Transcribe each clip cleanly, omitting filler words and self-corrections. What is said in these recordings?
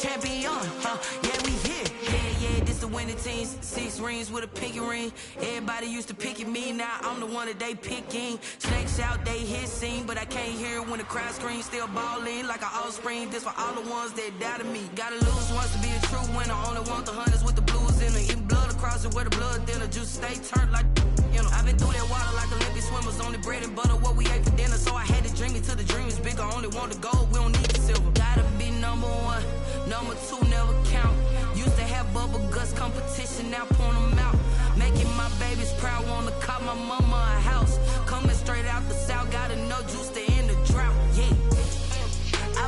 champion, yeah, we here. Yeah, this the winning teams. 6 rings with a pinky ring. Everybody used to pick at me, now I'm the one that they picking. Snakes out, they hissing, but I can't hear when the crowd screams. Still balling like an offspring. This for all the ones that doubted me. Gotta lose once to be a true winner. Only want the hunters with the blues in them. Eating blood across it where the blood thinner. Juice stay turned like, you know. I've been through that water like Olympic swimmers. Only bread and butter, what we ate for dinner. So I had to dream it till the dream is bigger. Only want the gold, we don't need the silver. Gotta be number 1, number 2 never count. Used to have bubble guts competition, now point them out. Making my babies proud, wanna cop my mama a house. Coming straight out the south, got enough juice to end the drought, yeah. I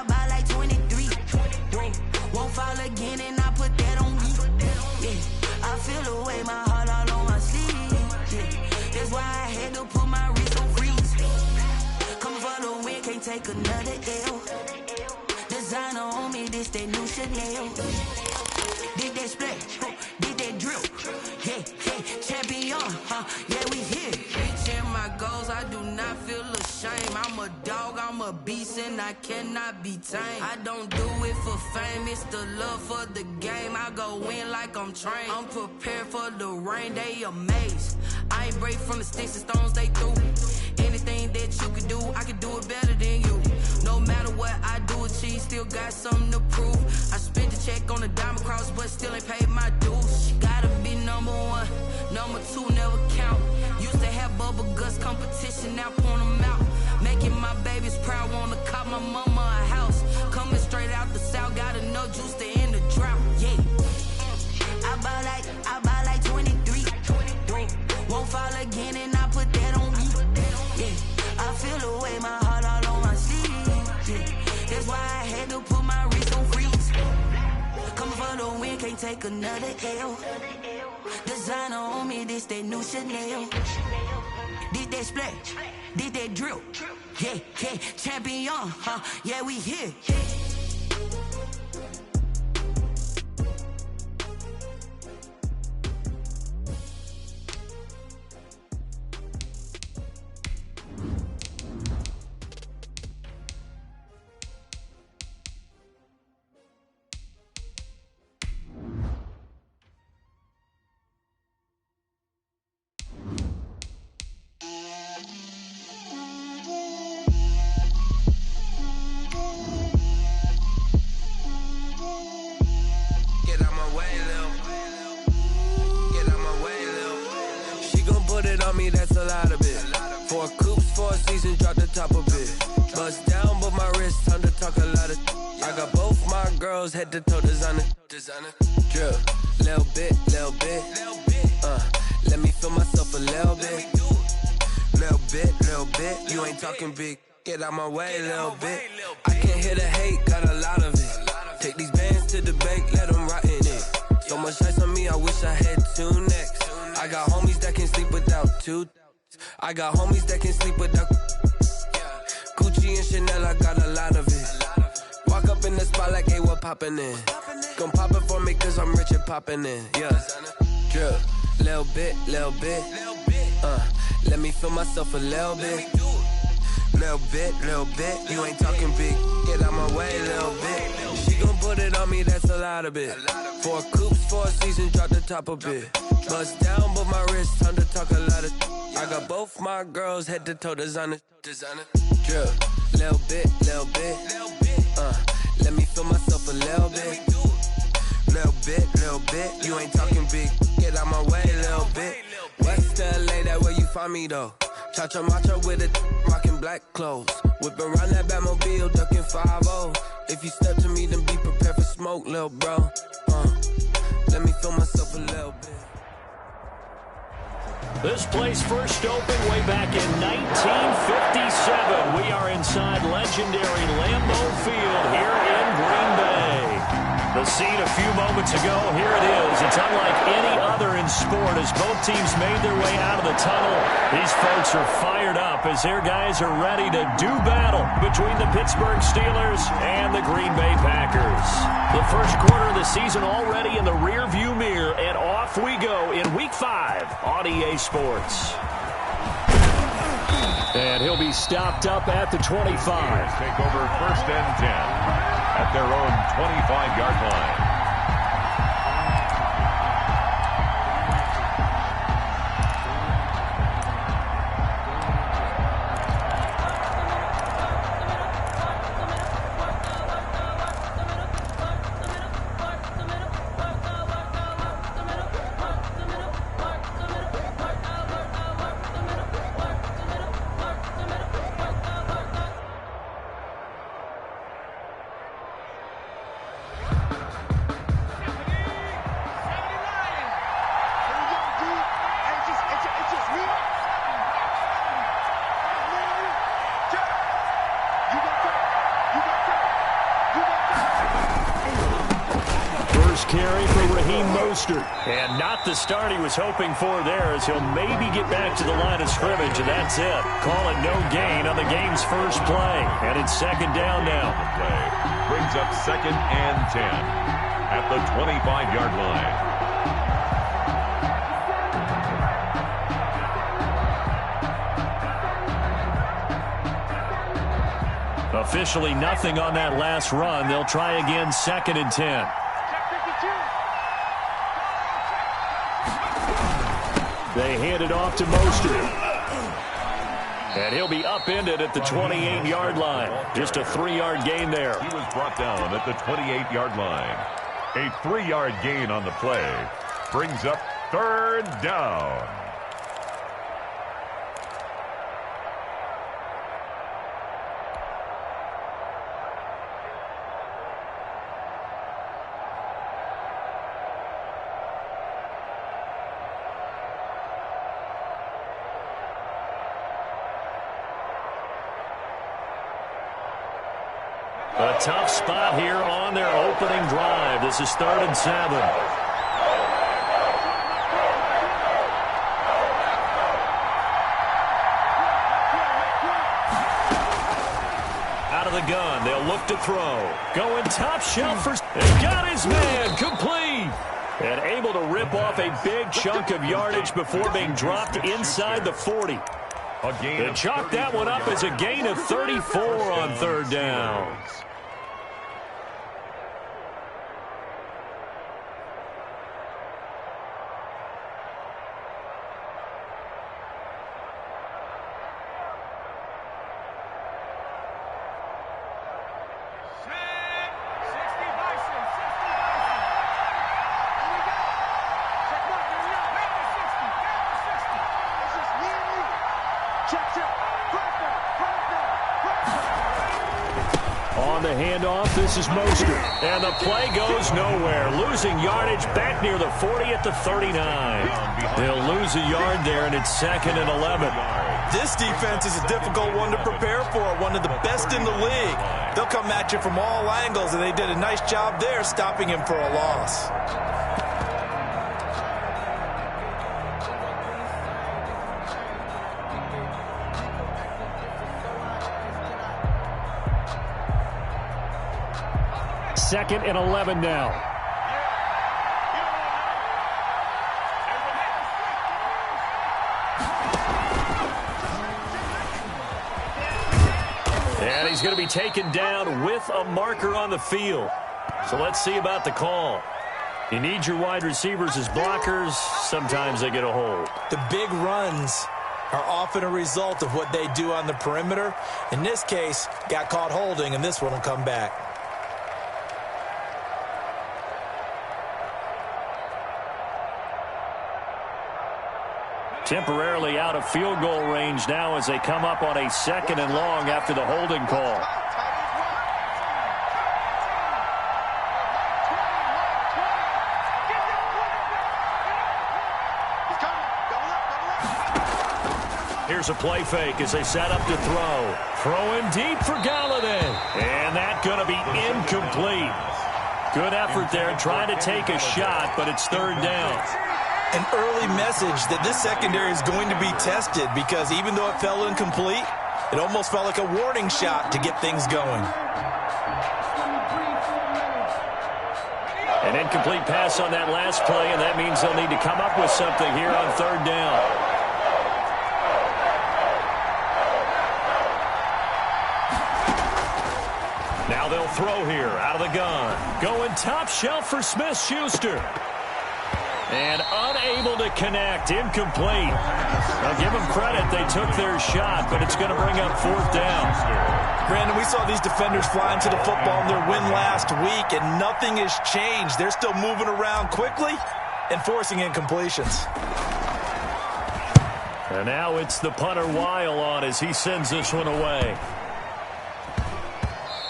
buy like 23. Won't fall again and I put that on me, yeah. I feel the way, my heart all on my sleeve, yeah. That's why I had to put my wrist on freeze. Coming for the win, can't take another L. Designer on me, this that new Chanel. Did that splash, did that drill, yeah, champion, yeah, we here. Reaching my goals, I do not feel ashamed. I'm a dog, I'm a beast, and I cannot be tamed. I don't do it for fame, it's the love for the game. I go in like I'm trained. I'm prepared for the rain, they amazed. I ain't break from the sticks and stones they threw. Anything that you can do, I can do it better than you. No matter what I do, achieve, still got something to prove. I spent the check on the diamond cross, but still ain't paid my dues. Gotta be number 1, number 2 never count. Used to have bubble guts competition, now point them out. Making my babies proud, wanna cop my mama a house. Coming straight out the south, got enough juice to end the drought, yeah. I buy like 23. Won't fall again and I put that on me, yeah. I feel the way, my heart all on my sleeve, yeah. That's why I had to put my wrist on freeze. Coming for the win, can't take another L. Designer on me, this that new Chanel. Did that splash, did that drill, yeah, champion, yeah, we here. That's a lot of it. 4 coops, 4 seasons, drop the top of it. Bust down, but my wrist, time to talk a lot of. I got both my girls head to toe designer. Drill, little bit. Let me feel myself a little bit. Little bit. You ain't talking big. Get out my way, little bit. I can't hear the hate, got a lot of it. Take these bands to the bank, let them rot in it. So much ice on me, I wish I had 2 necks. I got homies that can sleep without 2. I got homies that can sleep without Gucci and Chanel, I got a lot of it. Walk up in the spot like, hey, what poppin' in? Gon' pop it for me cause I'm rich and poppin' in, yeah. Drill, little bit. Let me feel myself a little bit. Little bit. You ain't talking big. Get out my way, little bit. She gon' put it on me, that's a lot of it. 4 coops, 4 seasons, drop the top a bit. Bust down, but my wrist, time to talk a lot of. I got both my girls head to toe designer. Drill, little bit. Let me feel myself a little bit. Little bit. You ain't talking big. Get out my way, little bit. West LA, that where you find me though. Cha-cha matcha with it, rockin' black clothes. Whip around that Batmobile, ducking 5-0. If you step to me, then be prepared for smoke, lil' bro. Let me feel myself a little bit. This place first opened way back in 1957. We are inside legendary Lambeau Field here in Green Bay. The scene a few moments ago, here it is. It's unlike any other in sport as both teams made their way out of the tunnel. These folks are fired up as their guys are ready to do battle between the Pittsburgh Steelers and the Green Bay Packers. The first quarter of the season already in the rearview mirror, and off we go in Week 5 on EA Sports. And he'll be stopped up at the 25. Take over 1st and 10. at their own 25-yard line. Carry for Raheem Mostert. And not the start he was hoping for there, as he'll maybe get back to the line of scrimmage, and that's it. Call it no gain on the game's first play. And it's second down now. The play brings up 2nd and 10 at the 25-yard line. Officially nothing on that last run. They'll try again, 2nd and 10. They hand it off to Mostert. And he'll be upended at the 28-yard line. Just a 3-yard gain there. He was brought down at the 28-yard line. A 3-yard gain on the play brings up 3rd down. A tough spot here on their opening drive. This is 3rd and 7. Out of the gun, they'll look to throw. Going top shelf for... They got his man, complete. And able to rip off a big chunk of yardage before being dropped inside the 40. They chalk that one up as a gain of 34 on 3rd down. On the handoff, this is Mostert. And the play goes nowhere. Losing yardage back near the 40 at the 39. They'll lose a yard there, and it's 2nd and 11. This defense is a difficult one to prepare for, one of the best in the league. They'll come at you from all angles, and they did a nice job there stopping him for a loss. Second and 11 now. And he's going to be taken down with a marker on the field. So let's see about the call. You need your wide receivers as blockers. Sometimes they get a hold. The big runs are often a result of what they do on the perimeter. In this case, got caught holding, and this one will come back. Temporarily out of field goal range now as they come up on a 2nd and long after the holding call. Here's a play fake as they set up to throw. Throwing deep for Galladay. And that's going to be incomplete. Good effort there trying to take a shot, but it's 3rd down. An early message that this secondary is going to be tested, because even though it fell incomplete, it almost felt like a warning shot to get things going. An incomplete pass on that last play, and that means they'll need to come up with something here on 3rd down. Now Now they'll throw here out of the gun. Going top shelf for Smith-Schuster. And unable to connect. Incomplete. I'll give them credit. They took their shot, but it's going to bring up 4th down. Brandon, we saw these defenders fly into the football in their win last week, and nothing has changed. They're still moving around quickly and forcing incompletions. And now it's the punter Weil on as he sends this one away.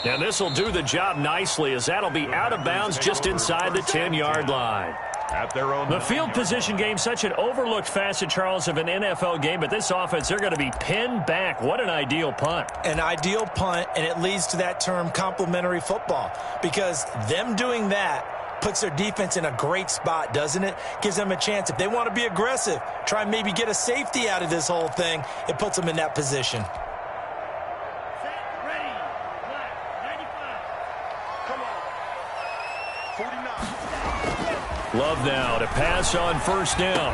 And this will do the job nicely as that'll be out of bounds just inside the 10-yard line. At their own the field position game, such an overlooked facet, Charles, of an NFL game, but this offense, they're going to be pinned back. What an ideal punt. An ideal punt, and it leads to that term complementary football, because them doing that puts their defense in a great spot, doesn't it? Gives them a chance. If they want to be aggressive, try and maybe get a safety out of this whole thing, it puts them in that position. Love now to pass on 1st down.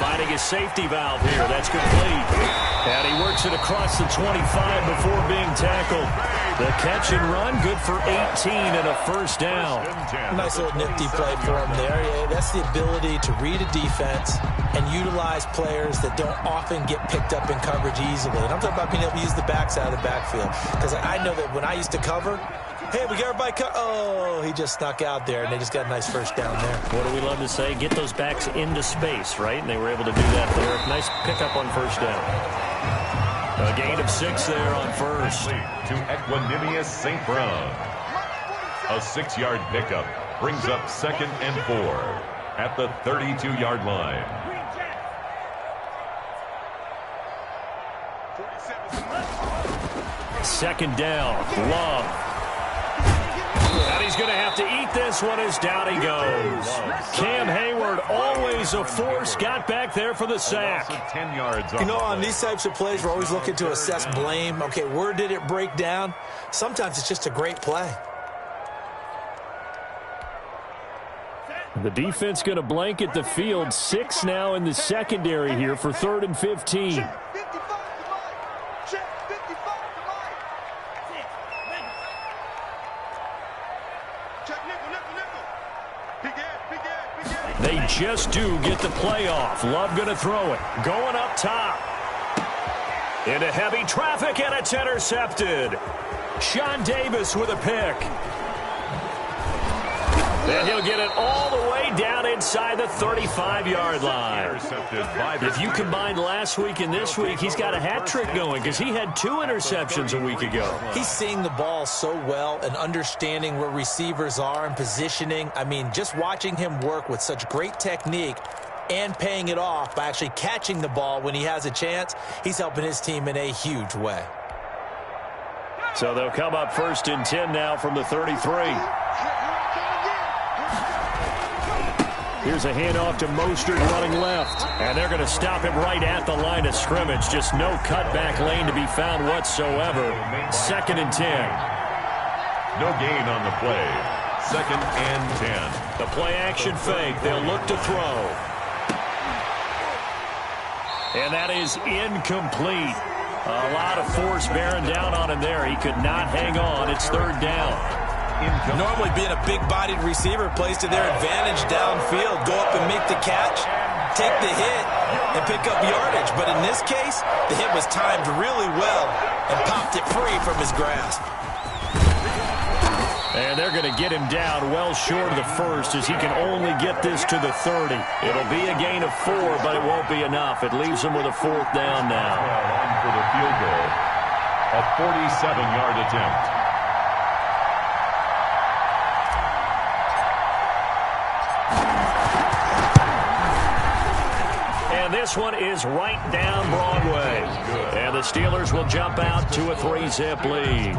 Finding a safety valve here. That's complete. And he works it across the 25 before being tackled. The catch and run, good for 18 and a 1st down. Nice little nifty play for him there. Yeah, that's the ability to read a defense and utilize players that don't often get picked up in coverage easily. And I'm talking about being able to use the backside of the backfield. Because I know that when I used to cover, hey, we got everybody oh, he just snuck out there, and they just got a nice 1st down there. What do we love to say? Get those backs into space, right? And they were able to do that there. Nice pickup on 1st down. A gain of 6 there on 1st. To Equanimous St. Brown. A 6-yard pickup brings up 2nd and 4 at the 32-yard line. Second down. Love. And he's going to have to eat this one as down he goes. Cam Hayward, always a force, got back there for the sack. 10 yards. You know, on these types of plays, we're always looking to assess blame. Okay, where did it break down? Sometimes it's just a great play. The defense going to blanket the field. 6 now in the secondary here for 3rd and 15. They just do get the playoff. Love going to throw it. Going up top. Into heavy traffic, and it's intercepted. Sean Davis with a pick. And he'll get it all the way down inside the 35-yard line. If you combine last week and this week, he's got a hat trick going because he had 2 interceptions a week ago. He's seeing the ball so well and understanding where receivers are and positioning. I mean, just watching him work with such great technique and paying it off by actually catching the ball when he has a chance, he's helping his team in a huge way. So they'll come up 1st and 10 now from the 33. Here's a handoff to Mostert running left. And they're going to stop him right at the line of scrimmage. Just no cutback lane to be found whatsoever. 2nd and 10. No gain on the play. 2nd and 10. The play action fake. They'll look to throw. And that is incomplete. A lot of force bearing down on him there. He could not hang on. It's 3rd down. Normally being a big-bodied receiver plays to their advantage downfield. Go up and make the catch, take the hit, and pick up yardage. But in this case, the hit was timed really well and popped it free from his grasp. And they're going to get him down well short of the 1st as he can only get this to the 30. It'll be a gain of 4, but it won't be enough. It leaves him with a 4th down now. On for the field goal. A 47-yard attempt. This one is right down Broadway. And the Steelers will jump out to a 3-zip lead.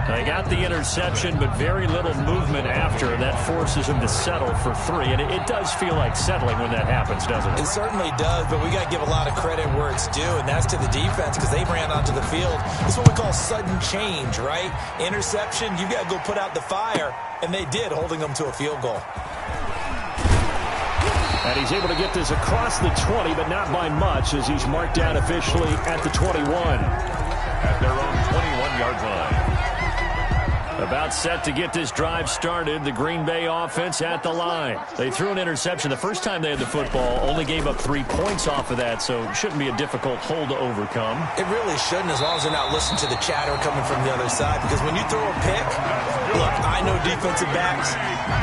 They got the interception, but very little movement after. That forces them to settle for 3. And it does feel like settling when that happens, doesn't it? It certainly does, but we got to give a lot of credit where it's due, and that's to the defense because they ran onto the field. It's what we call sudden change, right? Interception, you got to go put out the fire, and they did, holding them to a field goal. And he's able to get this across the 20, but not by much as he's marked down officially at the 21. At their own 21-yard line. About set to get this drive started, the Green Bay offense at the line. They threw an interception the first time they had the football, only gave up 3 points off of that, so it shouldn't be a difficult hole to overcome. It really shouldn't, as long as they're not listening to the chatter coming from the other side, because when you throw a pick, look, I know defensive backs,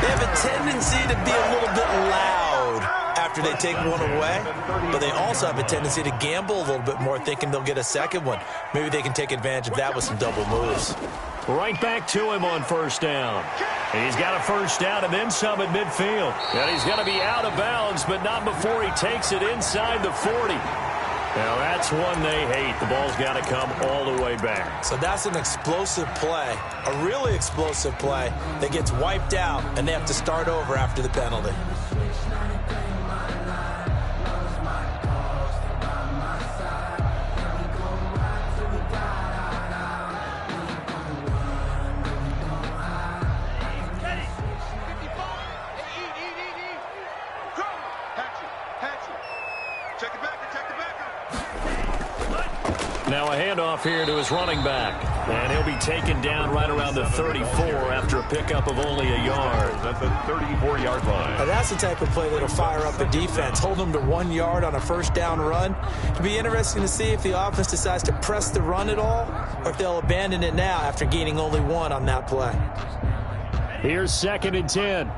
they have a tendency to be a little bit loud after they take one away, but they also have a tendency to gamble a little bit more, thinking they'll get a second one. Maybe they can take advantage of that with some double moves. Right back to him on first down. He's got a first down and then some at midfield. And he's going to be out of bounds, but not before he takes it inside the 40. Now that's one they hate. The ball's got to come all the way back. So that's an explosive play, a really explosive play that gets wiped out, and they have to start over after the penalty. Now a handoff here to his running back. And he'll be taken down right around the 34 after a pickup of only a yard. At the 34-yard line. Now that's the type of play that'll fire up a defense. Hold them to 1 yard on a first down run. It'll be interesting to see if the offense decides to press the run at all, or if they'll abandon it now after gaining only 1 on that play. Here's 2nd and 10.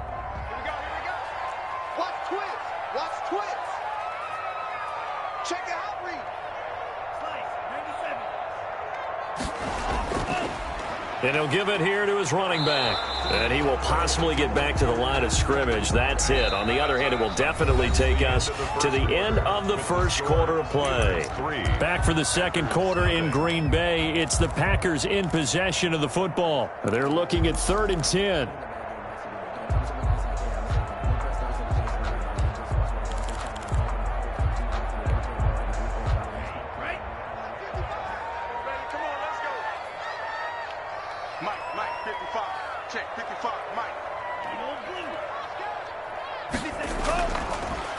And he'll give it here to his running back. And he will possibly get back to the line of scrimmage. That's it. On the other hand, it will definitely take us to the end of the first quarter of play. Back for the second quarter in Green Bay. It's the Packers in possession of the football. They're looking at 3rd and 10.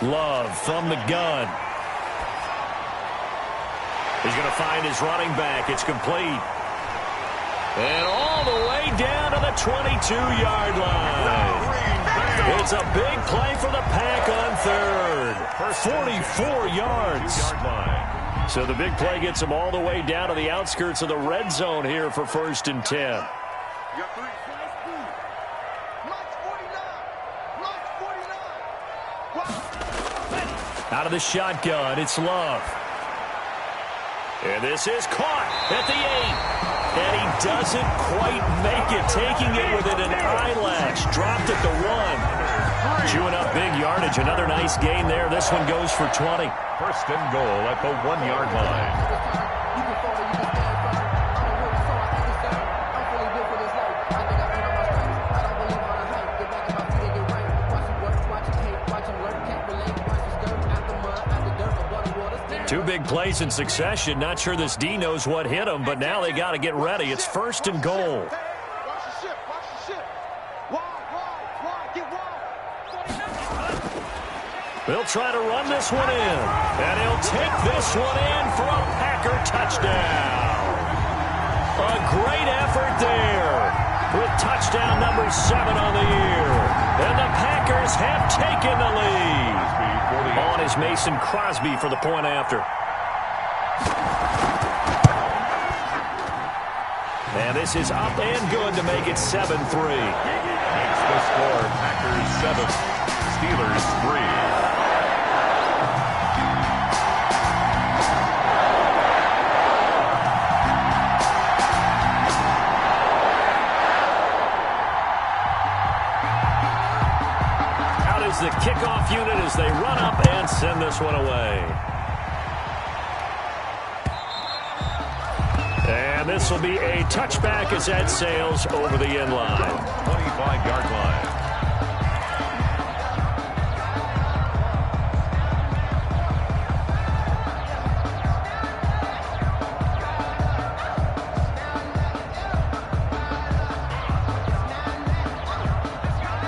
Love from the gun. He's going to find his running back. It's complete. And all the way down to the 22-yard line. It's a big play for the Pack on 3rd. 44 yards. So the big play gets him all the way down to the outskirts of the red zone here for 1st and 10. Out of the shotgun, it's Love. And this is caught at the 8. And he doesn't quite make it, taking it within an eyelash. Dropped at the 1. Chewing up big yardage. Another nice gain there. This one goes for 20. 1st and goal at the 1-yard line. Two big plays in succession. Not sure this D knows what hit him, but now they got to get ready. It's 1st and goal. They'll try to run this one in. And he'll take this one in for a Packer touchdown. A great effort there with touchdown number 7 on the year. And the Packers have taken the lead. On is Mason Crosby for the point after. And this is up and good to make it 7-3. Makes the score Packers 7, Steelers 3. The kickoff unit as they run up and send this one away. And this will be a touchback as that sails over the end line. 25-yard line.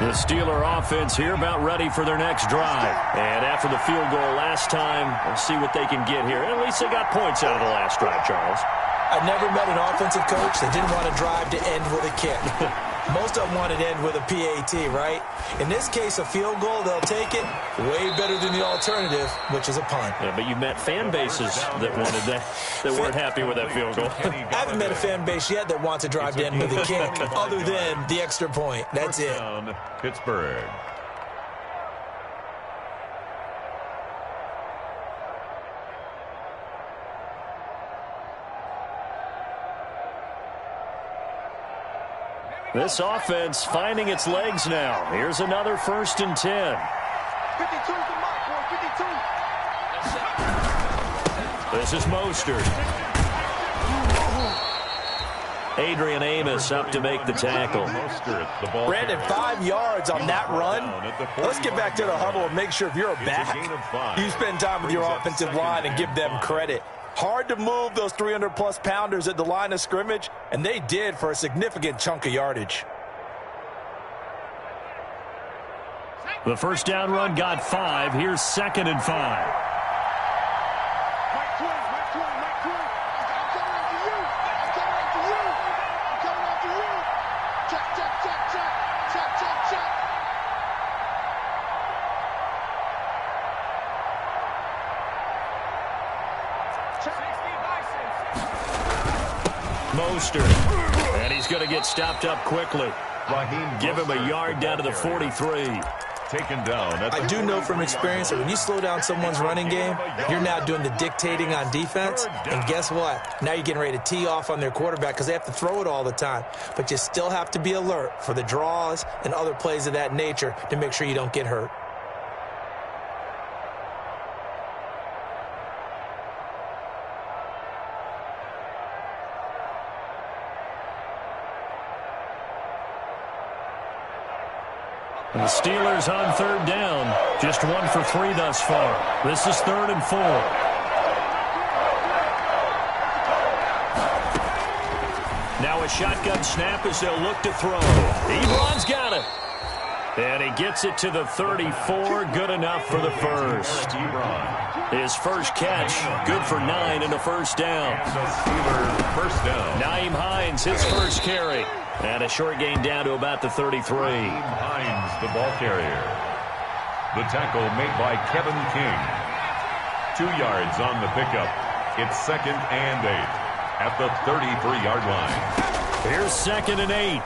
The Steeler offense here about ready for their next drive. And after the field goal last time, we'll see what they can get here. At least they got points out of the last drive, Charles. I never met an offensive coach that didn't want to drive to end with a kick. Most of them wanted to end with a PAT, right? In this case, a field goal, they'll take it. Way better than the alternative, which is a punt. Yeah, but you met fan bases that wanted that weren't happy with that field goal. I haven't met a fan base yet that wants to drive to end with a kick other than the extra point. That's it. Pittsburgh. This offense finding its legs now. Here's another 1st and 10. 52 is the mark, boy. 52. This is Mostert. Adrian Amos up to make the tackle. Brandon, 5 yards on that run. Let's get back to the huddle and make sure if you're a back, you spend time with your offensive line and give them credit. Hard to move those 300-plus pounders at the line of scrimmage, and they did for a significant chunk of yardage. The first down run got 5. Here's 2nd and 5. Mostert, and he's going to get stopped up quickly. Give him a yard down to the 43. Taken down. I do know from experience that when you slow down someone's running game, you're now doing the dictating on defense. And guess what? Now you're getting ready to tee off on their quarterback because they have to throw it all the time. But you still have to be alert for the draws and other plays of that nature to make sure you don't get hurt. And the Steelers on 3rd down. Just 1 for 3 thus far. This is 3rd and 4. Now a shotgun snap as they'll look to throw. Ebron's got it. And he gets it to the 34. Good enough for the first. His first catch, good for 9 and a first down. First down. Nyheim Hines, his first carry. And a short gain down to about the 33. Hines, the ball carrier. The tackle made by Kevin King. 2 yards on the pickup. It's 2nd and 8 at the 33-yard line. Here's 2nd and 8.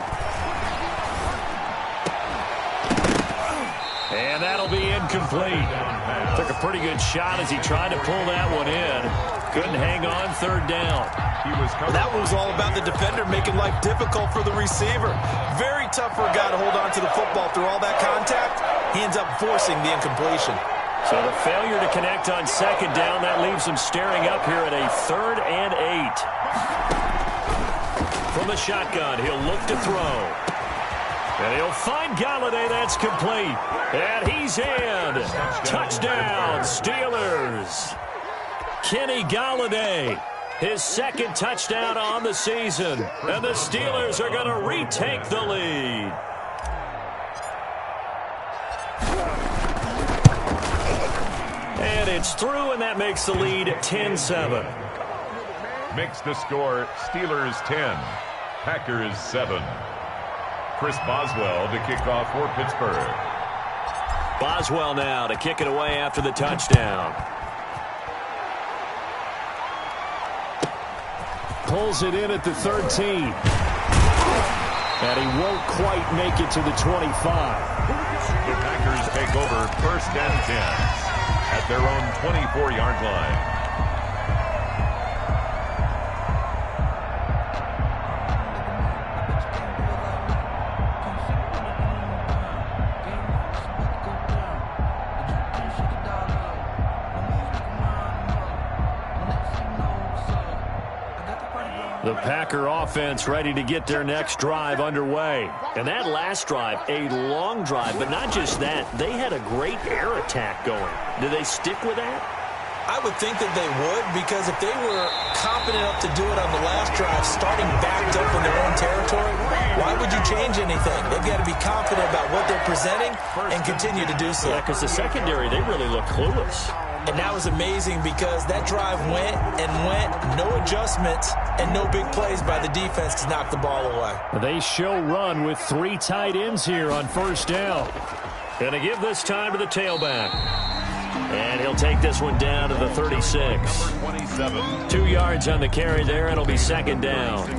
And that'll be incomplete. Took a pretty good shot as he tried to pull that one in. Couldn't hang on 3rd down. That was all about the defender making life difficult for the receiver. Very tough for a guy to hold on to the football through all that contact. He ends up forcing the incompletion. So the failure to connect on 2nd down, that leaves him staring up here at a 3rd and 8. From the shotgun, he'll look to throw. And he'll find Galladay. That's complete. And he's in. Touchdown, Steelers. Kenny Galladay. His 2nd touchdown on the season. And the Steelers are going to retake the lead. And it's through, and that makes the lead 10-7. Makes the score Steelers 10, Packers 7. Chris Boswell to kick off for Pittsburgh. Boswell now to kick it away after the touchdown. Pulls it in at the 13. And he won't quite make it to the 25. The Packers take over 1st and 10 at their own 24-yard line. The Packer offense ready to get their next drive underway. And that last drive, a long drive, but not just that. They had a great air attack going. Do they stick with that? I would think that they would, because if they were competent enough to do it on the last drive, starting backed up in their own territory, why would you change anything? They've got to be confident about what they're presenting and continue to do so. Yeah, because the secondary, they really look clueless. And that was amazing because that drive went and went, no adjustments and no big plays by the defense to knock the ball away. They show run with 3 tight ends here on first down. Going to give this time to the tailback. And he'll take this one down to the 36. 2 yards on the carry there, and it'll be second down.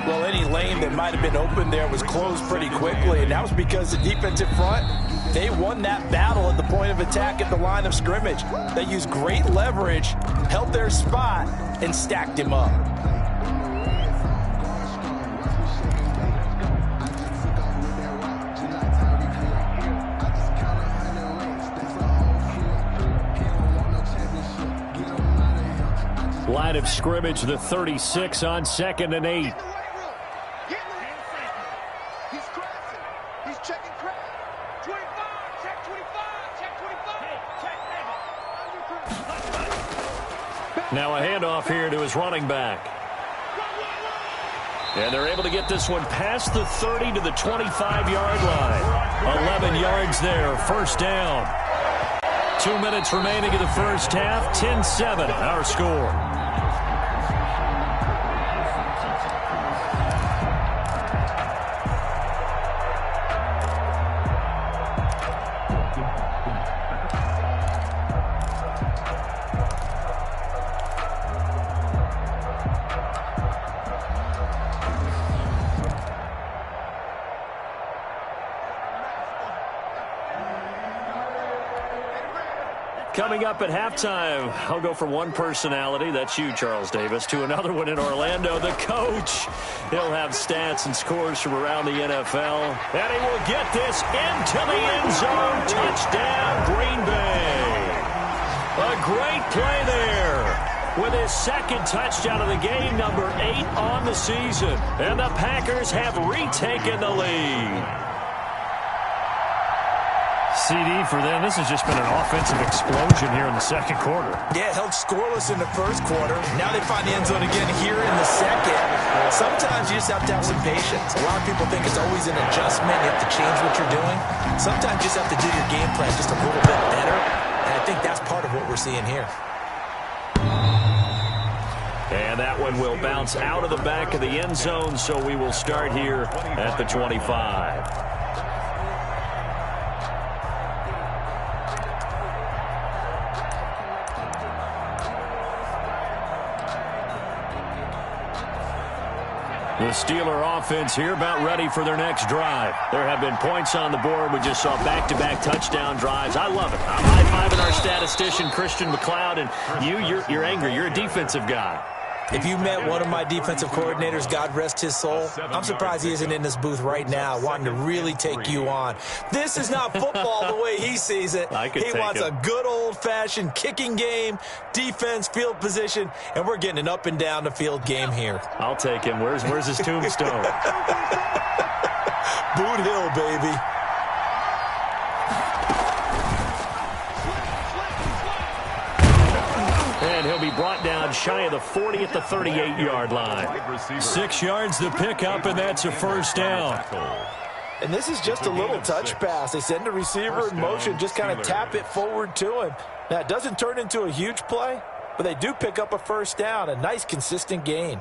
Well, any lane that might have been open there was closed pretty quickly, and that was because the defensive front, they won that battle at the point of attack at the line of scrimmage. They used great leverage, held their spot, and stacked him up. Line of scrimmage, the 36 on 2nd and 8. He's crossing. He's checking crack. 25. Check 25. Check 25. Now a handoff here to his running back. And they're able to get this one past the 30 to the 25-yard line. 11 yards there, first down. 2 minutes remaining in the first half. 10-7, our score. Coming up at halftime, I'll go from one personality, that's you, Charles Davis, to another one in Orlando, the coach. He'll have stats and scores from around the NFL, and he will get this into the end zone. Touchdown, Green Bay. A great play there with his second touchdown of the game, number 8 on the season. And the Packers have retaken the lead. CD for them. This has just been an offensive explosion here in the second quarter. Yeah, held scoreless in the first quarter. Now they find the end zone again here in the second. Sometimes you just have to have some patience. A lot of people think it's always an adjustment. You have to change what you're doing. Sometimes you just have to do your game plan just a little bit better. And I think that's part of what we're seeing here. And that one will bounce out of the back of the end zone, so we will start here at the 25. The Steeler offense here about ready for their next drive. There have been points on the board. We just saw back-to-back touchdown drives. I love it. I'm high-fiving our statistician, Christian McLeod, and you're angry. You're a defensive guy. If you met one of my defensive coordinators, God rest his soul, I'm surprised he isn't in this booth right now wanting to really take you on. This is not football the way he sees it. He wants a good old-fashioned kicking game, defense, field position, and we're getting an up and down the field game here. I'll take him. Where's his tombstone? Boot Hill, baby. And he'll be brought down shy of the 40 at the 38-yard line. 6 yards to pick up, and that's a first down. And this is just a little touch pass. They send the receiver in motion, just kind of tap it forward to him. Now, it doesn't turn into a huge play, but they do pick up a first down, a nice, consistent gain.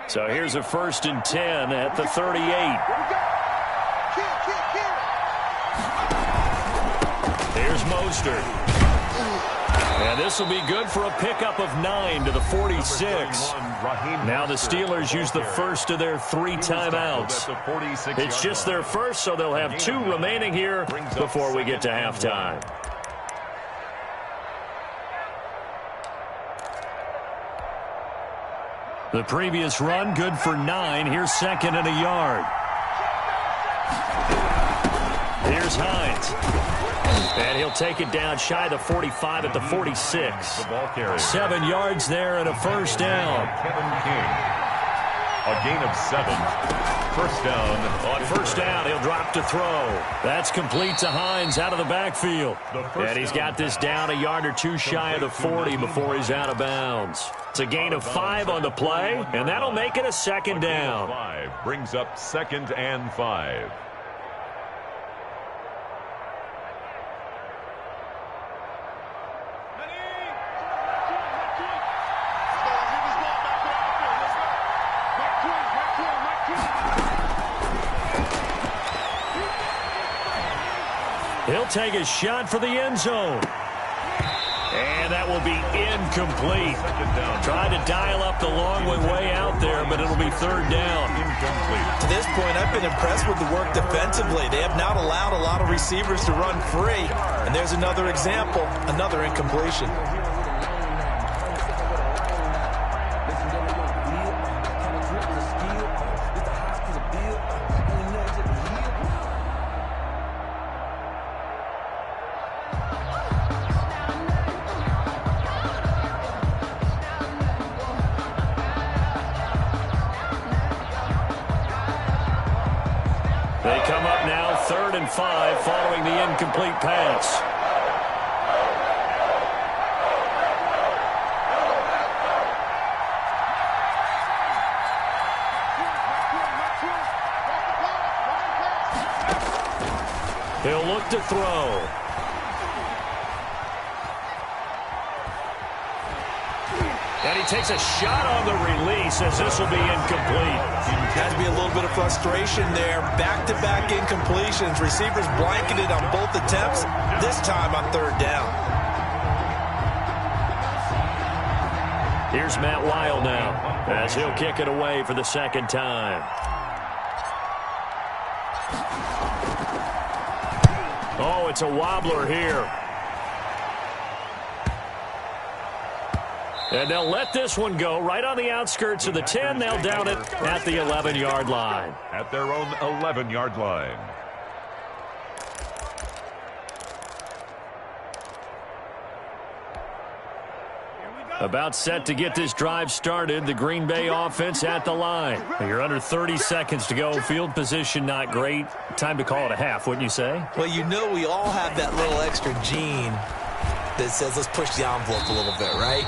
So here's a 1st and 10 at the 38. Here's Mostert. And this will be good for a pickup of 9 to the 46. Now the Steelers use the first of their 3 timeouts. It's just their first, so they'll have 2 remaining here before we get to halftime. The previous run, good for 9. Here's 2nd and a yard. Here's Hines. And he'll take it down shy of the 45 at the 46. 7 yards there and a first down. Kevin King. A gain of 7. First down. On first down, he'll drop to throw. That's complete to Hines out of the backfield. And he's got this down a yard or 2 shy of the 40 before he's out of bounds. It's a gain of 5 on the play, and that'll make it a second down. 5 brings up 2nd and 5. He'll take a shot for the end zone. And that will be incomplete. Tried to dial up the long way out there, but it'll be third down. To this point, I've been impressed with the work defensively. They have not allowed a lot of receivers to run free. And there's another example, another incompletion. They come up now 3rd and 5 following the incomplete pass. He'll look to throw. And he takes a shot on the release as this will be incomplete. Has to be a little bit of frustration there. Back-to-back incompletions. Receivers blanketed on both attempts, this time on 3rd down. Here's Matt Weil now as he'll kick it away for the 2nd time. Oh, it's a wobbler here. And they'll let this one go right on the outskirts of the 10. They'll down it at the 11-yard line. At their own 11-yard line. About set to get this drive started. The Green Bay offense at the line. You're under 30 seconds to go. Field position not great. Time to call it a half, wouldn't you say? Well, you know we all have that little extra gene that says let's push the envelope a little bit, right?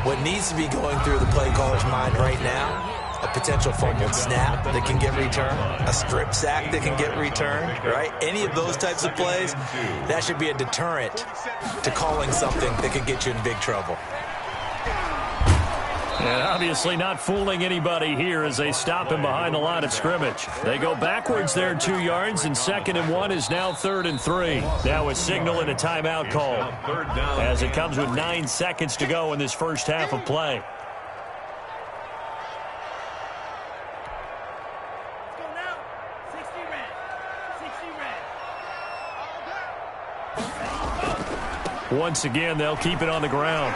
What needs to be going through the play caller's mind right now, a potential fumbled snap that can get returned, a strip sack that can get returned, right? Any of those types of plays, that should be a deterrent to calling something that could get you in big trouble. And obviously not fooling anybody here as they stop him behind the line of scrimmage. They go backwards there 2 yards, and 2nd and 1 is now 3rd and 3. Now a signal and a timeout call as it comes with 9 seconds to go in this first half of play. Once again, they'll keep it on the ground.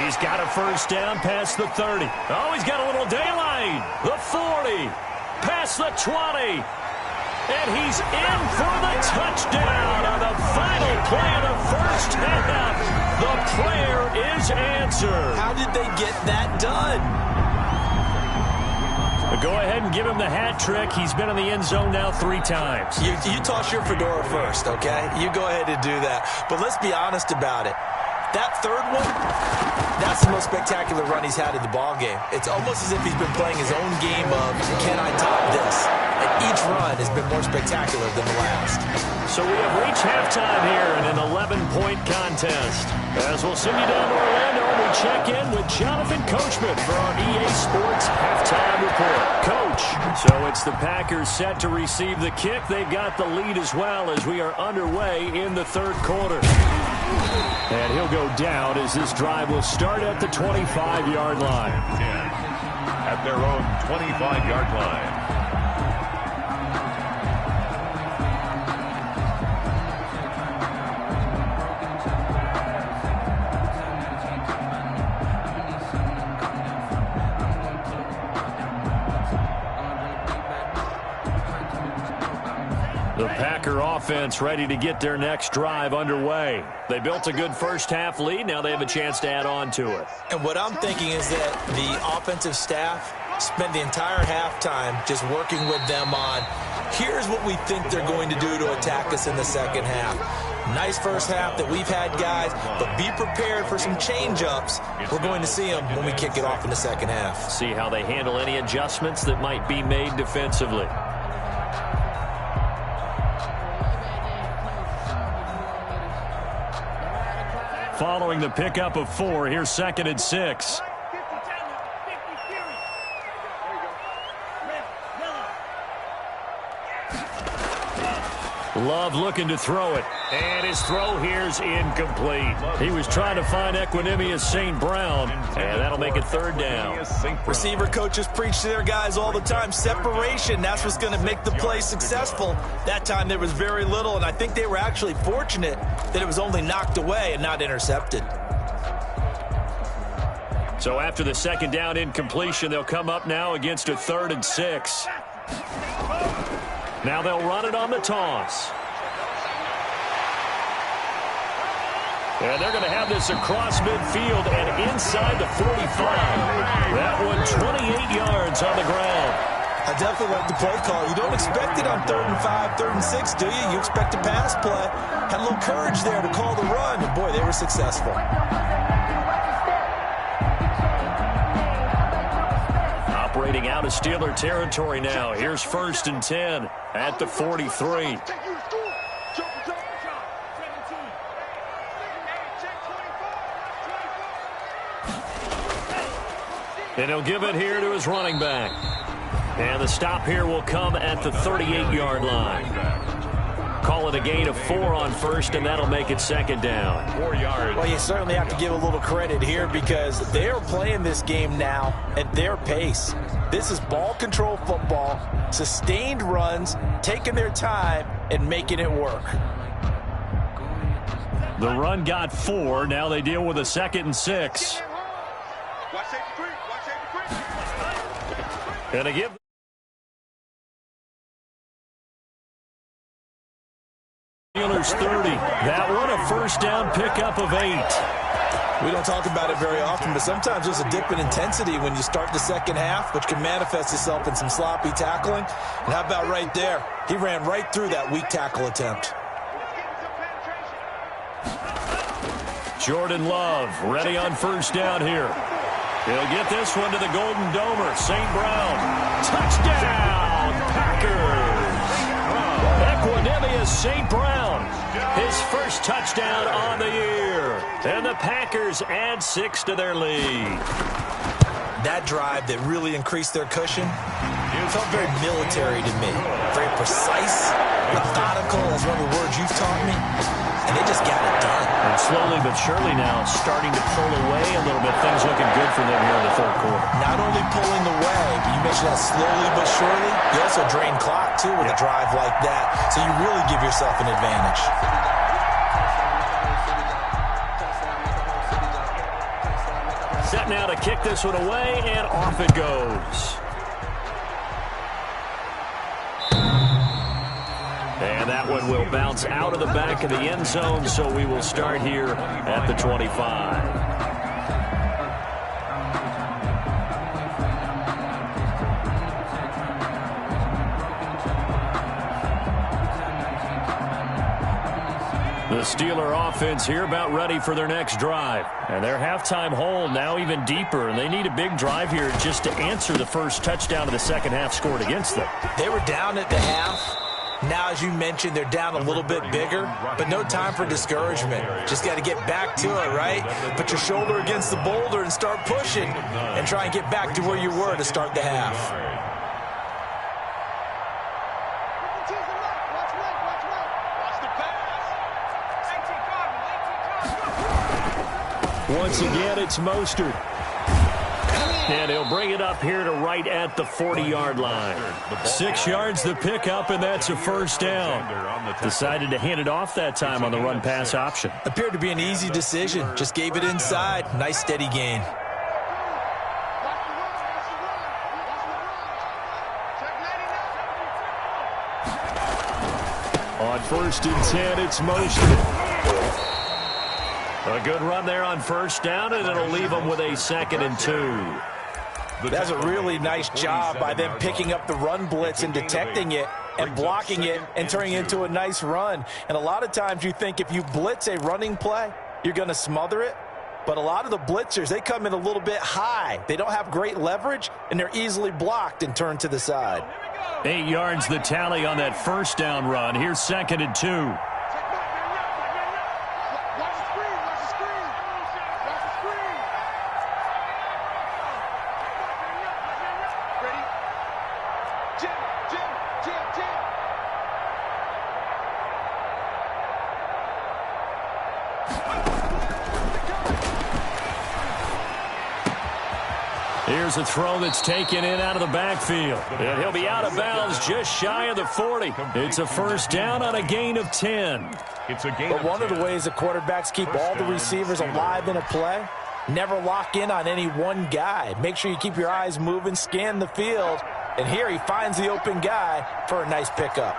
He's got a first down past the 30. Oh, he's got a little daylight. The 40. Past the 20. And he's in for the touchdown on the final play of the first half. The prayer is answered. How did they get that done? Go ahead and give him the hat trick. He's been in the end zone now 3 times. You toss your fedora first, okay? You go ahead and do that. But let's be honest about it. That third one, that's the most spectacular run he's had in the ballgame. It's almost as if he's been playing his own game of, can I top this? And each run has been more spectacular than the last. So we have reached halftime here in an 11-point contest. As we'll send you down to Orlando, we check in with Jonathan Coachman for our EA Sports Halftime Report. Coach, so it's the Packers set to receive the kick. They've got the lead as well as we are underway in the 3rd quarter. And he'll go down as this drive will start at the 25-yard line. At their own 25-yard line. The Packer offense ready to get their next drive underway. They built a good first half lead. Now they have a chance to add on to it. And what I'm thinking is that the offensive staff spent the entire halftime just working with them on, here's what we think they're going to do to attack us in the second half. Nice first half that we've had, guys, but be prepared for some change-ups. We're going to see them when we kick it off in the second half. See how they handle any adjustments that might be made defensively. Following the pickup of 4, here's 2nd and 6. Love looking to throw it. And his throw here's incomplete. He was trying to find Equanimous St. Brown, and that'll make it third down. Receiver coaches preach to their guys all the time. Separation, that's what's going to make the play successful. That time there was very little, and I think they were actually fortunate that it was only knocked away and not intercepted. So after the second down incompletion, they'll come up now against a 3rd and 6. Now they'll run it on the toss. And they're going to have this across midfield and inside the 45. That one 28 yards on the ground. I definitely like the play call. You don't expect it on 3rd and 5, 3rd and 6, do you? You expect a pass play. Had a little courage there to call the run, and boy, they were successful. Operating out of Steeler territory now. Here's 1st and 10 at the 43. And he'll give it here to his running back. And the stop here will come at the 38-yard line. Call it a gain of 4 on 1st, and that'll make it 2nd down. 4 yards. Well, you certainly have to give a little credit here because they're playing this game now at their pace. This is ball control football, sustained runs, taking their time, and making it work. The run got 4. Now they deal with a 2nd and 6. And to give Steelers 30. That one a 1st down pickup of 8. We don't talk about it very often, but sometimes there's a dip in intensity when you start the second half, which can manifest itself in some sloppy tackling. And how about right there? He ran right through that weak tackle attempt. Jordan Love ready on 1st down here. He'll get this one to the Golden Domer. St. Brown. Touchdown, Packers. Equanimous St. Brown. His first touchdown on the year. And the Packers add 6 to their lead. That drive that really increased their cushion, it felt very military to me. Very precise, methodical, that's one of the words you've taught me. And they just got it done. And slowly but surely now starting to pull away a little bit. Things looking good for them here in the 3rd quarter. Not only pulling away, but you mentioned that slowly but surely. You also drain clock, too, with a drive like that. So you really give yourself an advantage. Set now to kick this one away, and off it goes. And that one will bounce out of the back of the end zone, so we will start here at the 25. The Steeler offense here about ready for their next drive. And their halftime hole now even deeper, and they need a big drive here just to answer the first touchdown of the second half scored against them. They were down at the half. Now, as you mentioned, they're down a little bit bigger, but no time for discouragement. Just got to get back to it, right? Put your shoulder against the boulder and start pushing and try and get back to where you were to start the half. Once again, it's Mostert. And he'll bring it up here to right at the 40-yard line. 6 yards the pickup, and that's a 1st down. Decided to hand it off that time on the run-pass option. Appeared to be an easy decision. Just gave it inside. Nice steady gain. On 1st and 10, it's Mostert. A good run there on 1st down, and it'll leave them with a 2nd and 2. That's a really nice job by them picking up the run blitz and detecting it and blocking it and turning it into a nice run. And a lot of times you think if you blitz a running play, you're going to smother it. But a lot of the blitzers, they come in a little bit high. They don't have great leverage, and they're easily blocked and turned to the side. 8 yards the tally on that 1st down run. Here's 2nd and 2. Here's a throw that's taken in out of the backfield. And he'll be out of bounds just shy of the 40. It's a first down on a gain of 10. It's a gain but of one 10. of the ways the quarterbacks keep all the receivers alive in a play, never lock in on any one guy. Make sure you keep your eyes moving, scan the field. And here he finds the open guy for a nice pickup.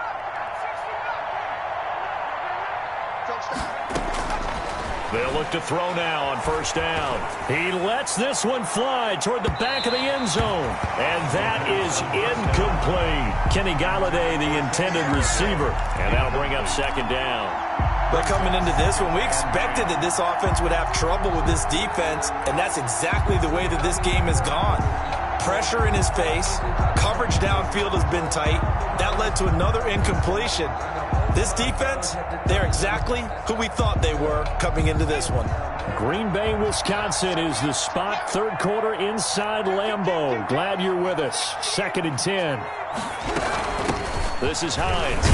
They'll look to throw now on first down. He lets this one fly toward the back of the end zone. And that is incomplete. Kenny Galladay, the intended receiver. And that'll bring up second down. But coming into this one, we expected that this offense would have trouble with this defense. And that's exactly the way that this game has gone. Pressure in his face. Coverage downfield has been tight. That led to another incompletion. This defense, they're exactly who we thought they were coming into this one. Green Bay, Wisconsin is the spot. Third quarter inside Lambeau. Glad you're with us. 2nd and 10. This is Hines.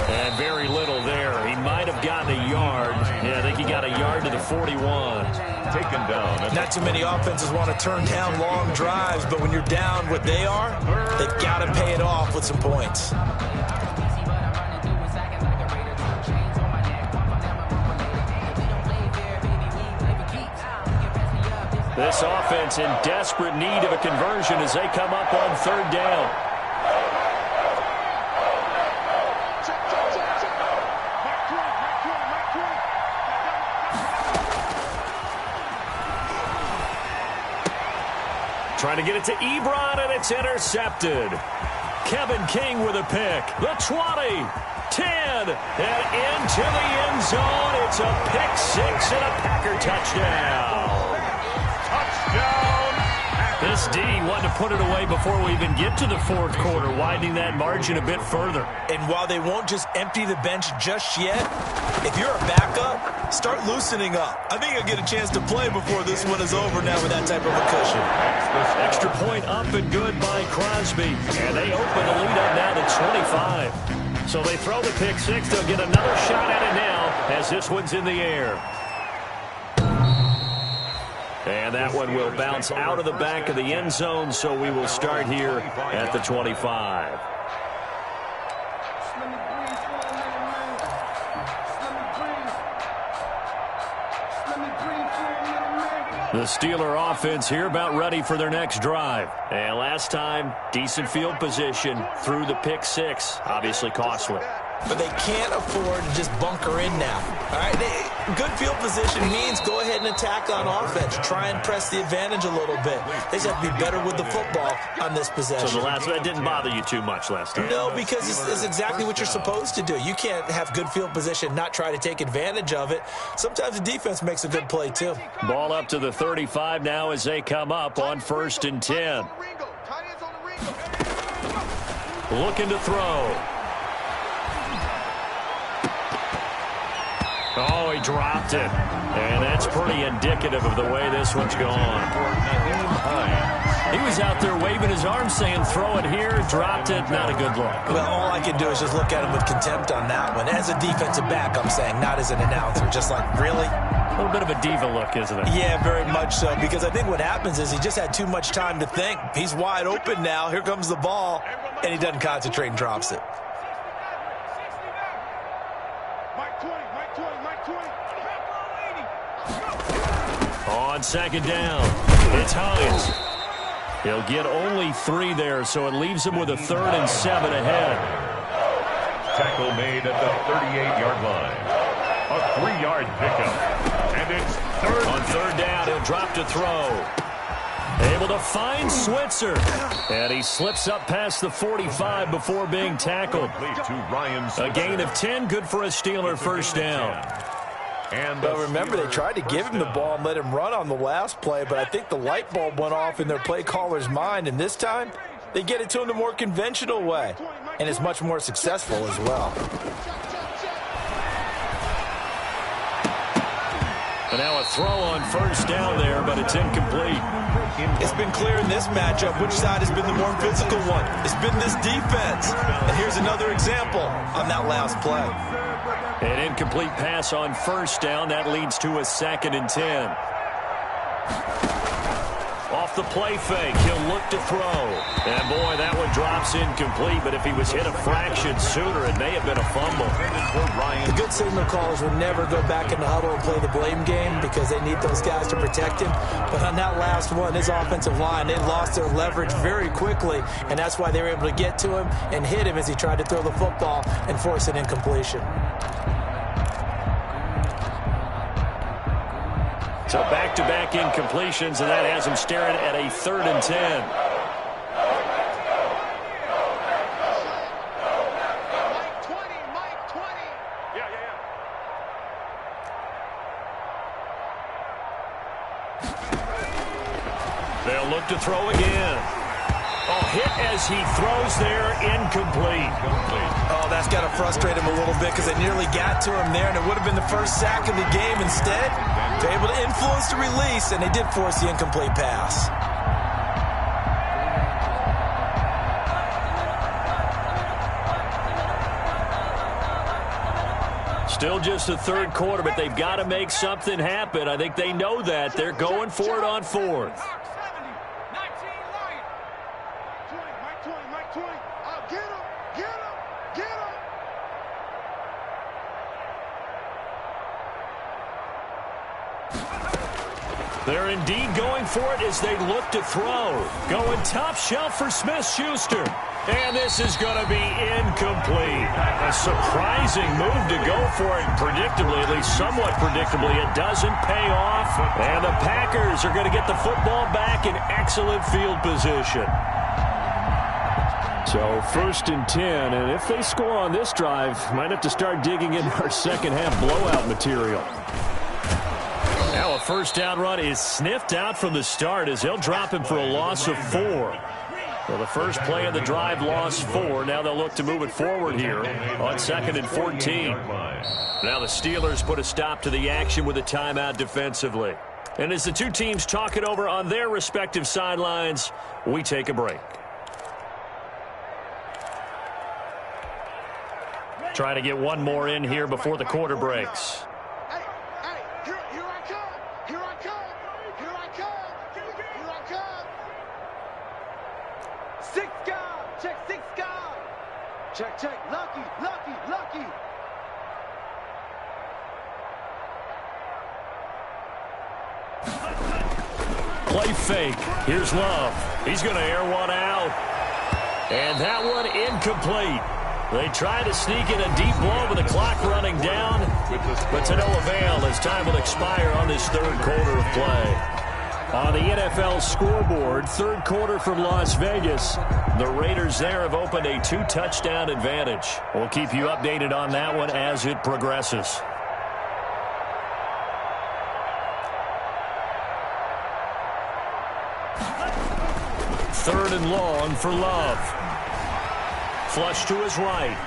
And very little there. He might have gotten a yard. Yeah, I think he got a yard to the 41. Taken down. Not too many offenses want to turn down long drives, but when you're down what they are, they've got to pay it off with some points. This offense in desperate need of a conversion as they come up on third down. Trying to get it to Ebron, and it's intercepted. Kevin King with a pick. The 20, 10, and into the end zone. It's a pick six and a Packer touchdown. This D wanted to put it away before we even get to the fourth quarter, widening that margin a bit further. And while they won't just empty the bench just yet, if you're a backup, start loosening up. I think you'll get a chance to play before this one is over now with that type of a cushion. Extra point up and good by Crosby. And they open the lead up now to 25. So they throw the pick six. They'll get another shot at it now as this one's in the air. And that one will bounce out of the back of the end zone, so we will start here at the 25. The Steeler offense here about ready for their next drive. And last time, decent field position through the pick six. Obviously costly. But they can't afford to just bunker in now. All right, good field position means go ahead and attack on offense. Try and press the advantage a little bit. They just have to be better with the football on this possession. So that didn't bother you too much last time? No, because it's exactly what you're supposed to do. You can't have good field position, not try to take advantage of it. Sometimes the defense makes a good play, too. Ball up to the 35 now as they come up on 1st and 10. Looking to throw. Oh, he dropped it. And that's pretty indicative of the way this one's gone. He was out there waving his arms saying, throw it here, dropped it, not a good look. Well, all I can do is just look at him with contempt on that one. As a defensive back, I'm saying, not as an announcer. Just like, really? A little bit of a diva look, isn't it? Yeah, very much so. Because I think what happens is he just had too much time to think. He's wide open now. Here comes the ball. And he doesn't concentrate and drops it. On second down, it's Hines. He'll get only 3 there, so it leaves him with a 3rd and 7 ahead. Tackle made at the 38-yard line. A 3-yard pickup. And it's third. On third down, he'll drop to throw. Able to find Switzer. And he slips up past the 45 before being tackled. A gain of 10, good for a Steeler first down. But remember, they tried to give him the ball and let him run on the last play, but I think the light bulb went off in their play caller's mind, and this time they get it to him the more conventional way, and it's much more successful as well. And now a throw on first down there, but it's incomplete. It's been clear in this matchup which side has been the more physical one. It's been this defense. And here's another example on that last play. An incomplete pass on first down. That leads to a 2nd and 10. Off the play fake, he'll look to throw. And boy, that one drops incomplete, but if he was hit a fraction sooner, it may have been a fumble. The good signal callers will never go back in the huddle and play the blame game because they need those guys to protect him. But on that last one, his offensive line, they lost their leverage very quickly, and that's why they were able to get to him and hit him as he tried to throw the football and force an incompletion. So back-to-back incompletions, and that has him staring at a 3rd and 10. Mike 20. They'll look to throw again. Oh, hit as he throws there, incomplete. Oh, that's got to frustrate him a little bit because they nearly got to him there, and it would have been the first sack of the game. Instead, they're able to influence the release, and they did force the incomplete pass. Still just the 3rd quarter, but they've got to make something happen. I think they know that. They're going for it on 4th. Mike 20. Oh, get him. They're indeed going for it as they look to throw. Going top shelf for Smith-Schuster. And this is going to be incomplete. A surprising move to go for it. Predictably, at least somewhat predictably, it doesn't pay off. And the Packers are going to get the football back in excellent field position. So 1st and 10, and if they score on this drive, might have to start digging in our second-half blowout material. Now a first down run is sniffed out from the start as they'll drop him for a loss of 4. Well, the first play of the drive lost 4. Now they'll look to move it forward here on 2nd and 14. Now the Steelers put a stop to the action with a timeout defensively. And as the two teams talk it over on their respective sidelines, we take a break. Trying to get one more in here before the quarter breaks. Check. Lucky. Play fake. Here's Love. He's going to air one out. And that one incomplete. They try to sneak in a deep blow with the clock running down, but to no avail as time will expire on this 3rd quarter of play. On the NFL scoreboard, 3rd quarter from Las Vegas. The Raiders there have opened a 2-touchdown advantage. We'll keep you updated on that one as it progresses. Third and long for Love. Flush to his right.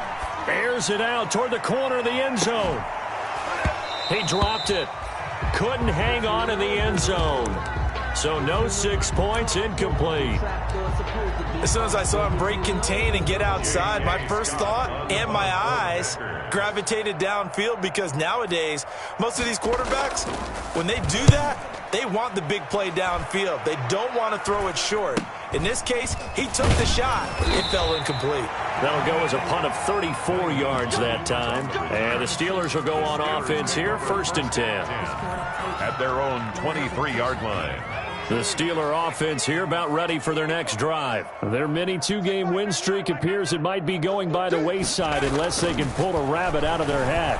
Airs it out toward the corner of the end zone. He dropped it. Couldn't hang on in the end zone. So no 6 points, incomplete. As soon as I saw him break contain and get outside, my first thought and my eyes gravitated downfield because nowadays, most of these quarterbacks, when they do that, they want the big play downfield. They don't want to throw it short. In this case, he took the shot. It fell incomplete. That'll go as a punt of 34 yards that time. And the Steelers will go on offense here, 1st and 10. At their own 23-yard line. The Steeler offense here about ready for their next drive. Their mini 2-game win streak appears it might be going by the wayside unless they can pull a rabbit out of their hat.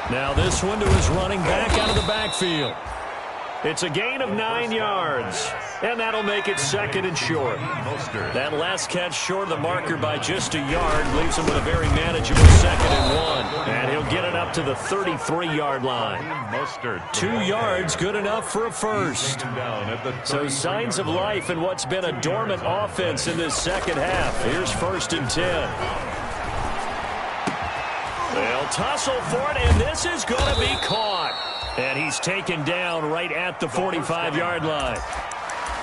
Now this one to his running back out of the backfield. It's a gain of 9 yards, and that'll make it 2nd and short. That last catch short of the marker by just a yard leaves him with a very manageable 2nd and 1, and he'll get it up to the 33-yard line. 2 yards, good enough for a first. So signs of life in what's been a dormant offense in this second half. Here's 1st and 10. They'll tussle for it, and this is going to be caught. And he's taken down right at the 45-yard line.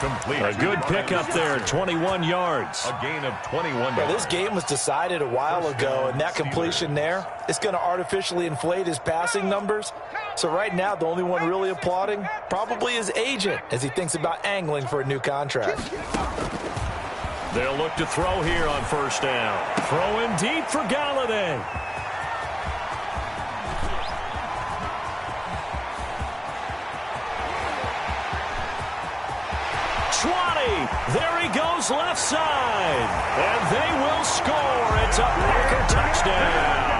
Complete. A good pickup there, 21 yards. A gain of 21 yards. Well, this game was decided a while ago, and that completion there is going to artificially inflate his passing numbers. So right now, the only one really applauding probably his agent as he thinks about angling for a new contract. They'll look to throw here on first down. Throw in deep for Galladay. There he goes left side. And they will score. It's a Packer touchdown.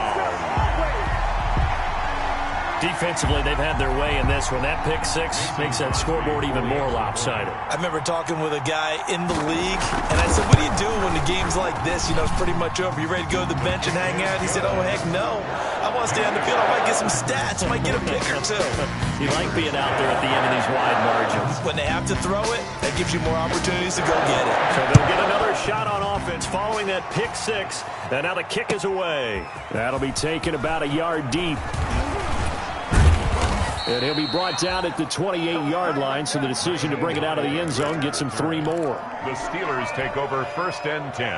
Defensively, they've had their way in this one. That pick six makes that scoreboard even more lopsided. I remember talking with a guy in the league, and I said, what do you do when the game's like this? You know, it's pretty much over. You ready to go to the bench and hang out? He said, oh, heck no. I want to stay on the field. I might get some stats. I might get a pick or two. You like being out there at the end of these wide margins. When they have to throw it, that gives you more opportunities to go get it. So they'll get another shot on offense following that pick six. And now the kick is away. That'll be taken about a yard deep. And he'll be brought down at the 28-yard line, so the decision to bring it out of the end zone gets him 3 more. The Steelers take over 1st and 10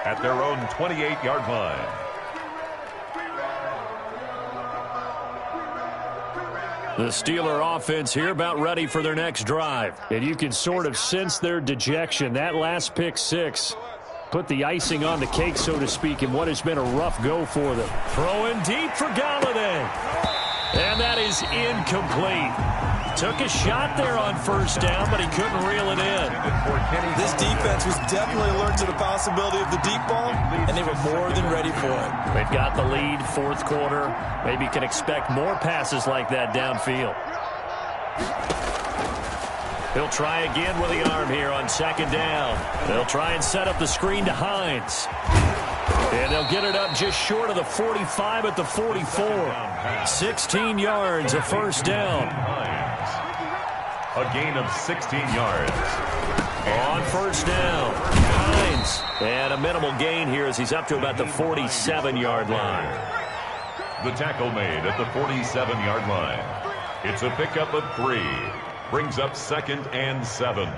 at their own 28-yard line. The Steeler offense here about ready for their next drive. And you can sort of sense their dejection. That last pick six put the icing on the cake, so to speak, in what has been a rough go for them. Throw in deep for Galladay. And that is incomplete. Took a shot there on first down, but he couldn't reel it in. This defense was definitely alert to the possibility of the deep ball, and they were more than ready for it. They've got the lead, 4th quarter. Maybe can expect more passes like that downfield. He'll try again with the arm here on 2nd down. They'll try and set up the screen to Hines. And they'll get it up just short of the 45 at the 44. 16 yards, a first down. A gain of 16 yards. On first down, Hines. And a minimal gain here as he's up to about the 47-yard line. The tackle made at the 47-yard line. It's a pickup of 3. Brings up 2nd and 7.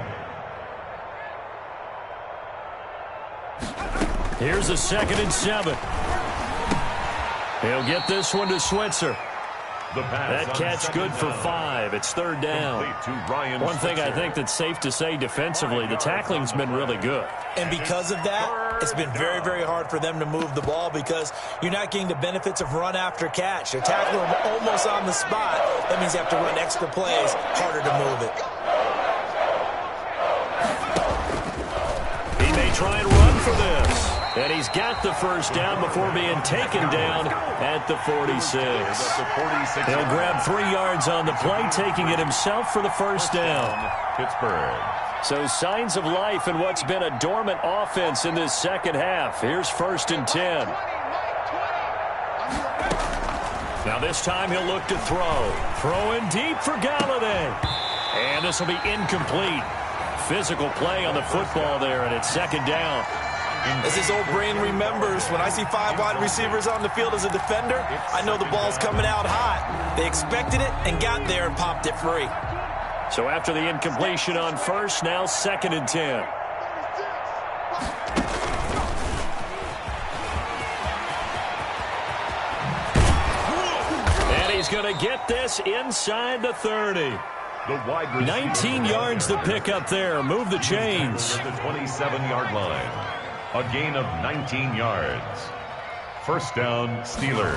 Here's a 2nd and 7. He'll get this one to Switzer. That catch good for 5. It's 3rd down. One thing I think that's safe to say defensively, the tackling's been really good. And because of that, it's been very, very hard for them to move the ball because you're not getting the benefits of run after catch. They're tackling them almost on the spot. That means you have to run extra plays, harder to move it. He may try and run for this. And he's got the first down before being taken down at the 46. He'll grab 3 yards on the play, taking it himself for the first down. Pittsburgh. So signs of life in what's been a dormant offense in this second half. Here's 1st and 10. Now this time he'll look to throw. Throw in deep for Galladay. And this will be incomplete. Physical play on the football there, and it's 2nd down. As his old brain remembers, when I see 5 wide receivers on the field as a defender, I know the ball's coming out hot. They expected it and got there and popped it free. So after the incompletion on first, now 2nd and 10. And he's going to get this inside the 30. The wide receiver 19 yards to pick up there. Move the chains. at the 27-yard line. A gain of 19 yards. First down, Steelers.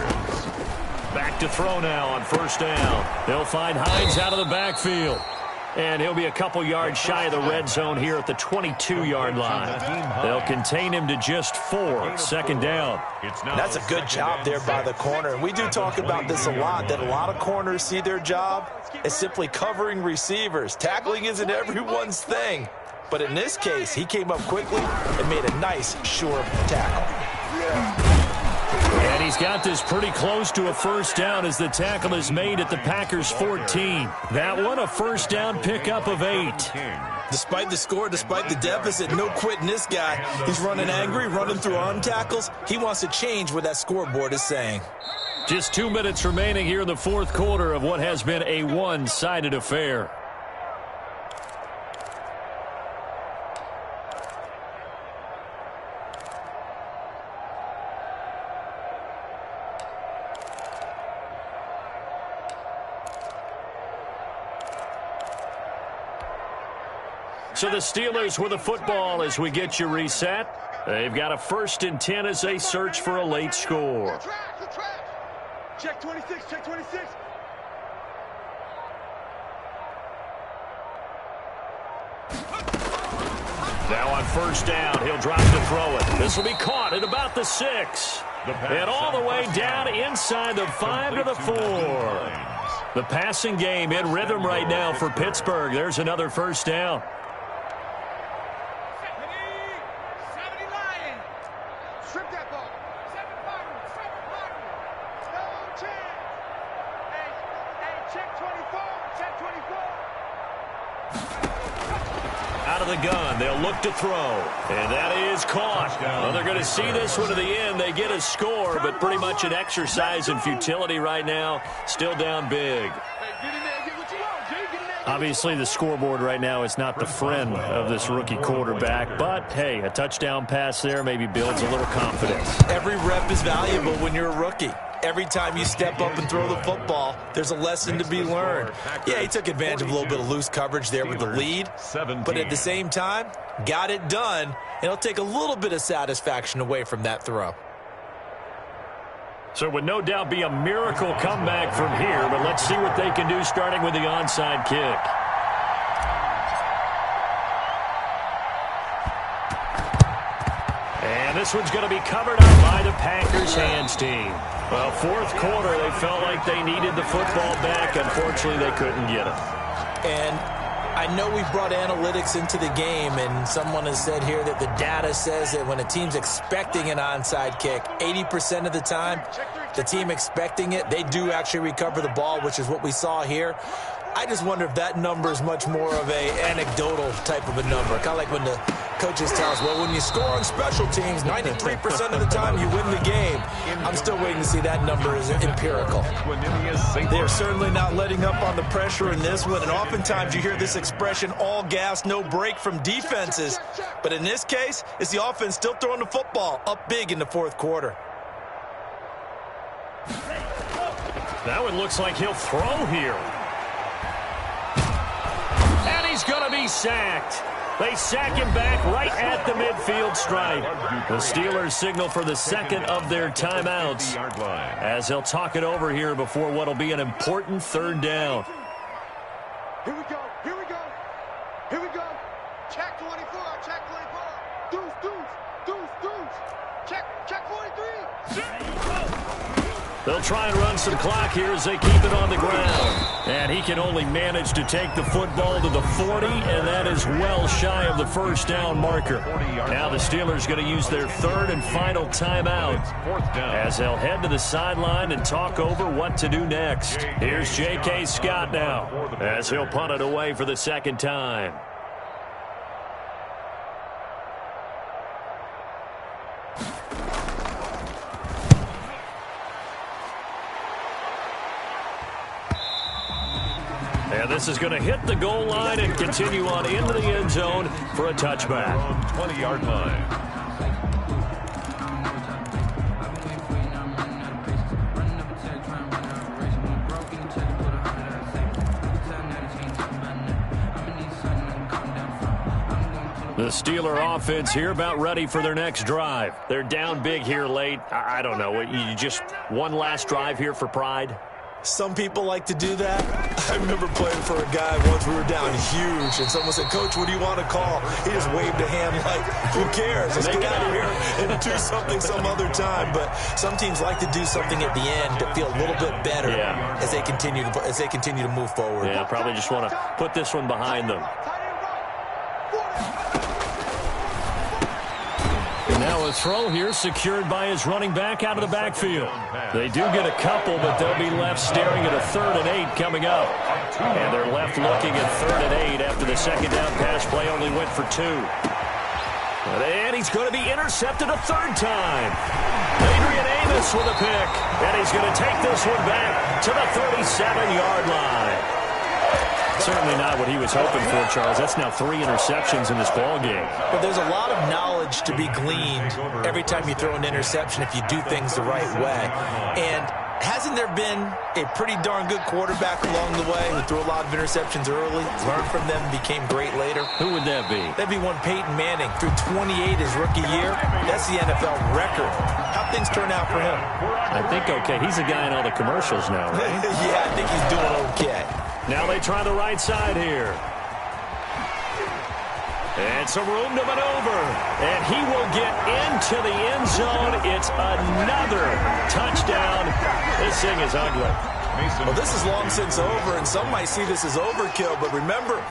Back to throw now on first down. They'll find Hines out of the backfield. And he'll be a couple yards shy of the red zone here at the 22-yard line. They'll contain him to just 4. 2nd down. That's a good job there by the corner. And we do talk about this a lot, that a lot of corners see their job as simply covering receivers. Tackling isn't everyone's thing. But in this case, he came up quickly and made a nice, sure tackle. And he's got this pretty close to a first down as the tackle is made at the Packers' 14. That one, a first down pickup of 8. Despite the score, despite the deficit, no quitting this guy. He's running angry, running through arm tackles. He wants to change what that scoreboard is saying. Just 2 minutes remaining here in the fourth quarter of what has been a one-sided affair. So the Steelers with the football as we get you reset. They've got a 1st and 10 as they search for a late score. Check 26, check 26. Now on 1st down, he'll drop to throw it. This will be caught at about the 6. And all the way down inside the 5 to the 4. The passing game in rhythm right now for Pittsburgh. There's another 1st down. Out of the gun, they'll look to throw, and that is caught. Well, they're going to see this one to the end. They get a score, but pretty much an exercise in futility right now. Still down big. Obviously, the scoreboard right now is not the friend of this rookie quarterback, but, hey, a touchdown pass there maybe builds a little confidence. Every rep is valuable when you're a rookie. Every time you step up and throw the football, there's a lesson to be learned. Yeah, he took advantage of a little bit of loose coverage there with the lead, but at the same time, got it done, and it'll take a little bit of satisfaction away from that throw. So it would no doubt be a miracle comeback from here, but let's see what they can do starting with the onside kick. And this one's going to be covered up by the Packers hands team. Well, fourth quarter, they felt like they needed the football back. Unfortunately, they couldn't get it. And I know we brought analytics into the game, and someone has said here that the data says that when a team's expecting an onside kick, 80% of the time, the team expecting it, they do actually recover the ball, which is what we saw here. I just wonder if that number is much more of a anecdotal type of a number. Kind of like when the coaches tell us, well, when you score on special teams, 93% of the time you win the game. I'm still waiting to see that number is empirical. They are certainly not letting up on the pressure in this one, and oftentimes you hear this expression, all gas, no break from defenses. But in this case, it's the offense still throwing the football up big in the fourth quarter. That one looks like he'll throw here. And he's going to be sacked. They sack him back right at the midfield stripe. The Steelers signal for the second of their timeouts as they'll talk it over here before what will be an important 3rd down. Here we go, here we go, here we go. Check 24, check 24. Deuce, deuce, deuce, deuce. Check 43. They'll try and run some clock here as they keep it on the ground. And he can only manage to take the football to the 40, and that is well shy of the 1st down marker. Now the Steelers going to use their 3rd and final timeout as they'll head to the sideline and talk over what to do next. Here's J.K. Scott now as he'll punt it away for the 2nd time. And this is going to hit the goal line and continue on into the end zone for a touchback. 20-yard line. The Steeler offense here about ready for their next drive. They're down big here late. I don't know. You just one last drive here for pride? Some people like to do that. I remember playing for a guy once. We were down huge, and someone said, Coach, what do you want to call? He just waved a hand like, who cares? Let's get out of here and do something some other time. But some teams like to do something at the end to feel a little bit better as they continue to move forward. Yeah, probably just want to put this one behind them. And now a throw here secured by his running back out of the backfield. They do get a couple, but they'll be left staring at a 3rd and 8 coming up. And they're left looking at 3rd and 8 after the 2nd down pass play only went for 2. And he's going to be intercepted a third time. Adrian Amos with a pick. And he's going to take this one back to the 37-yard line. Certainly not what he was hoping for, Charles. That's now 3 interceptions in this ball game. But there's a lot of knowledge to be gleaned every time you throw an interception if you do things the right way. And hasn't there been a pretty darn good quarterback along the way who threw a lot of interceptions early, learned from them, and became great later? Who would that be? That'd be one Peyton Manning. Threw 28 his rookie year. That's the NFL record. How'd things turn out for him? I think okay. He's a guy in all the commercials now, right? Yeah, I think he's doing okay. Now they try the right side here. And some room to maneuver. And he will get into the end zone. It's another touchdown. This thing is ugly. Well, this is long since over, and some might see this as overkill, but remember,